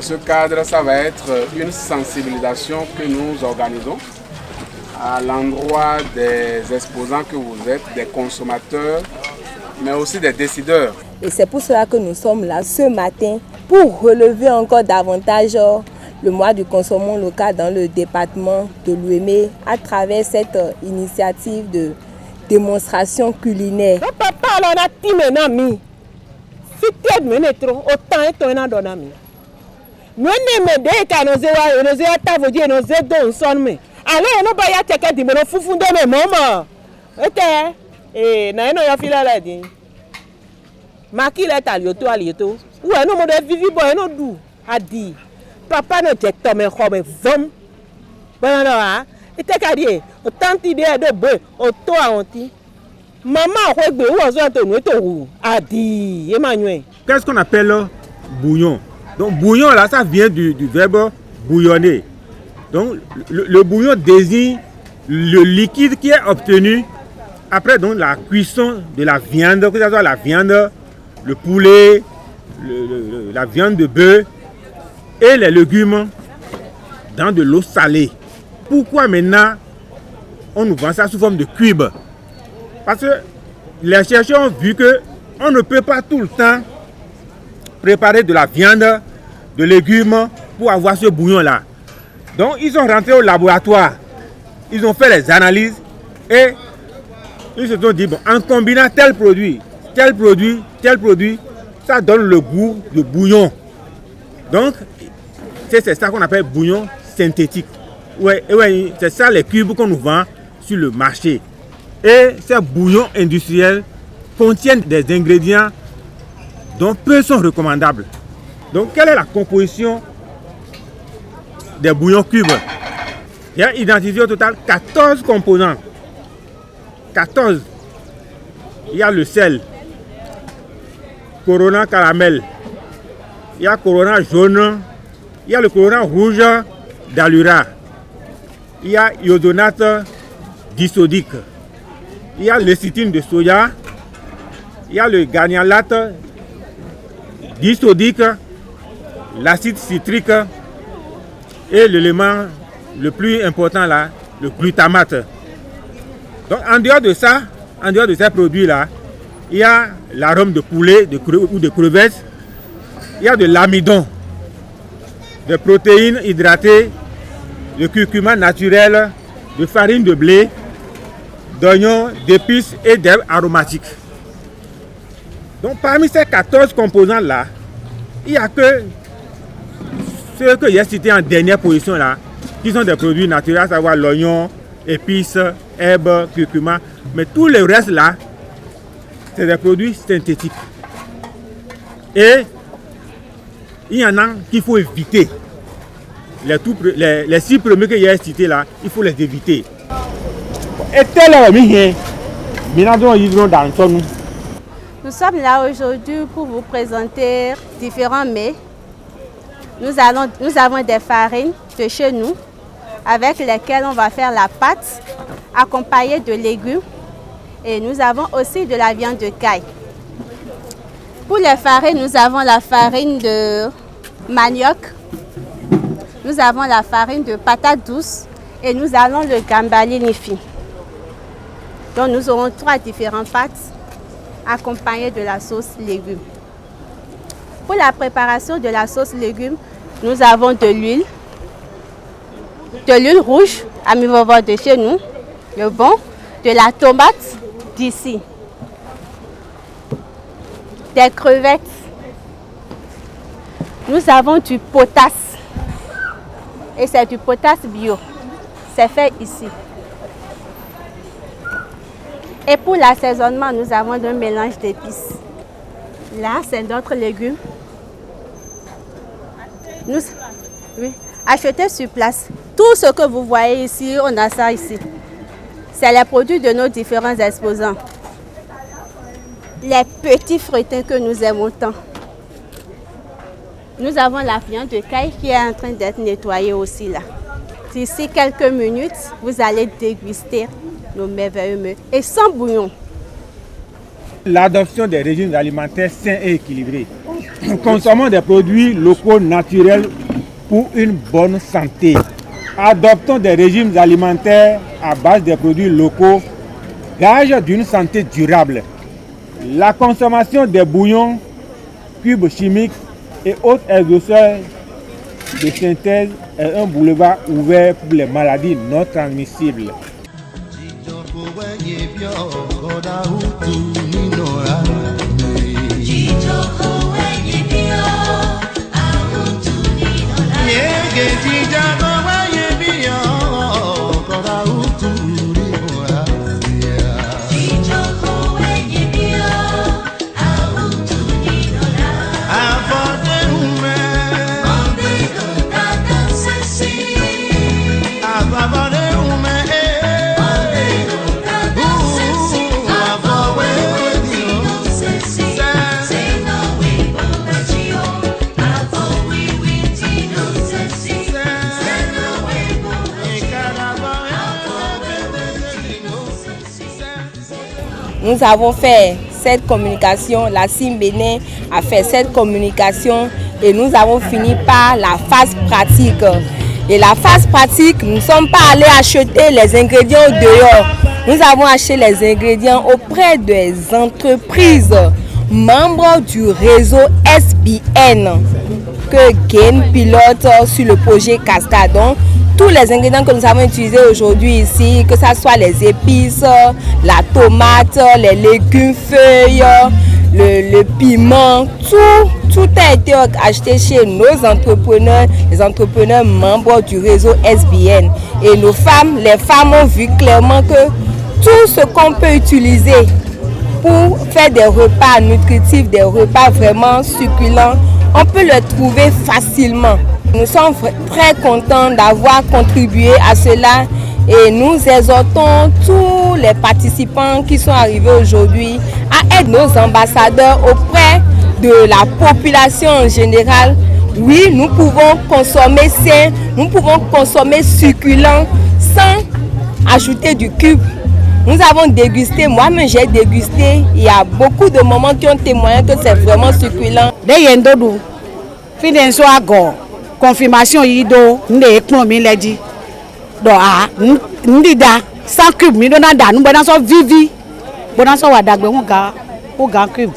Dans ce cadre, ça va être une sensibilisation que nous organisons à l'endroit des exposants que vous êtes, des consommateurs, mais aussi des décideurs. Et c'est pour cela que nous sommes là ce matin, pour relever encore davantage le mois du consommation local dans le département de l'Ouémé à travers cette initiative de démonstration culinaire. Papa, on a dit maintenant, si tu es trop, autant est ton ami. Nous ne dès qu'à nos états, nos états, sommes. Allez, nous pas y a quelqu'un qui me fout de mes mamans. Et n'a pas fait la dit. Maki est à l'yoto à l'yoto. Ou un homme de vivi boy no dou a dit. Papa ne t'est pas mais comme vom. Bon là, et t'es qu'à dire, autant d'idées de bœuf, auto à onti. Maman, ouais, où on s'entend nous tout a dit Emmanuel. Qu'est-ce qu'on appelle bouillon? Donc bouillon là, ça vient du verbe bouillonner. Donc le bouillon désigne le liquide qui est obtenu après donc la cuisson de la viande, que ce soit la viande, le poulet, la viande de bœuf et les légumes dans de l'eau salée. Pourquoi maintenant on nous vend ça sous forme de cube? Parce que les chercheurs ont vu que on ne peut pas tout le temps préparer de la viande, de légumes pour avoir ce bouillon-là. Donc ils sont rentrés au laboratoire, ils ont fait les analyses et ils se sont dit, bon, en combinant tel produit, ça donne le goût de bouillon. Donc c'est ça qu'on appelle bouillon synthétique. Ouais, c'est ça les cubes qu'on nous vend sur le marché. Et ces bouillons industriels contiennent des ingrédients dont peu sont recommandables. Donc quelle est la composition des bouillons cubes? Il y a identifié au total 14 composants. 14. Il y a le sel, Corona caramel, il y a Corona jaune, il y a le Corona rouge d'Allura, il y a iodonate disodique, il y a lécithine de soya, il y a le gagnalate disodique, l'acide citrique et l'élément le plus important là, le glutamate. Donc en dehors de ça, en dehors de ces produits-là, il y a l'arôme de poulet ou de crevettes, il y a de l'amidon, des protéines hydratées, de curcuma naturel, de farine de blé, d'oignons, d'épices et d'herbes aromatiques. Donc parmi ces 14 composants-là, il n'y a que ceux que j'ai cités en dernière position là, qui sont des produits naturels, à savoir l'oignon, épices, herbes, curcuma, mais tous les restes là, c'est des produits synthétiques. Et il y en a qu'il faut éviter. Les 6 premiers que j'ai cités là, il faut les éviter. Nous sommes là aujourd'hui pour vous présenter différents mets. Nous avons des farines de chez nous avec lesquelles on va faire la pâte accompagnée de légumes. Et nous avons aussi de la viande de caille. Pour les farines, nous avons la farine de manioc, nous avons la farine de patate douce et nous avons le gambali nifi. Donc nous aurons 3 différentes pâtes accompagnées de la sauce légumes. Pour la préparation de la sauce légumes, nous avons de l'huile rouge à mi-vovo de chez nous, le bon, de la tomate d'ici, des crevettes, nous avons du potasse et c'est du potasse bio, c'est fait ici. Et pour l'assaisonnement, nous avons un mélange d'épices. Là, c'est d'autres légumes. Oui, achetez sur place. Tout ce que vous voyez ici, on a ça ici. C'est les produits de nos différents exposants. Les petits fruités que nous aimons tant. Nous avons la viande de caille qui est en train d'être nettoyée aussi là. D'ici quelques minutes, vous allez déguster nos merveilleux mets et sans bouillon. L'adoption des régimes alimentaires sains et équilibrés Consommons des produits locaux naturels pour une bonne santé. Adoptons des régimes alimentaires à base des produits locaux, gage d'une santé durable. La consommation des bouillons, cubes chimiques et autres exhausteurs de synthèse est un boulevard ouvert pour les maladies non transmissibles. Nous avons fait cette communication, la CIM Bénin a fait cette communication et nous avons fini par la phase pratique. Et la phase pratique, nous ne sommes pas allés acheter les ingrédients dehors. Nous avons acheté les ingrédients auprès des entreprises membres du réseau SBN que Gain pilote sur le projet Cascadon. Tous les ingrédients que nous avons utilisés aujourd'hui ici, que ce soit les épices, la tomate, les légumes, feuilles, le piment, tout a été acheté chez nos entrepreneurs, les entrepreneurs membres du réseau SBN. Et les femmes ont vu clairement que tout ce qu'on peut utiliser pour faire des repas nutritifs, des repas vraiment succulents, on peut le trouver facilement. Nous sommes très contents d'avoir contribué à cela et nous exhortons tous les participants qui sont arrivés aujourd'hui à être nos ambassadeurs auprès de la population en général. Oui, nous pouvons consommer sain, nous pouvons consommer succulent sans ajouter du cube. Nous avons dégusté, moi-même j'ai dégusté, il y a beaucoup de moments qui ont témoigné que c'est vraiment succulent. Confirmation yido ne ekpon mi leji do a ndida 100 cube mi do na da nu bodan so vivi bodan so wa dagbe won ga cube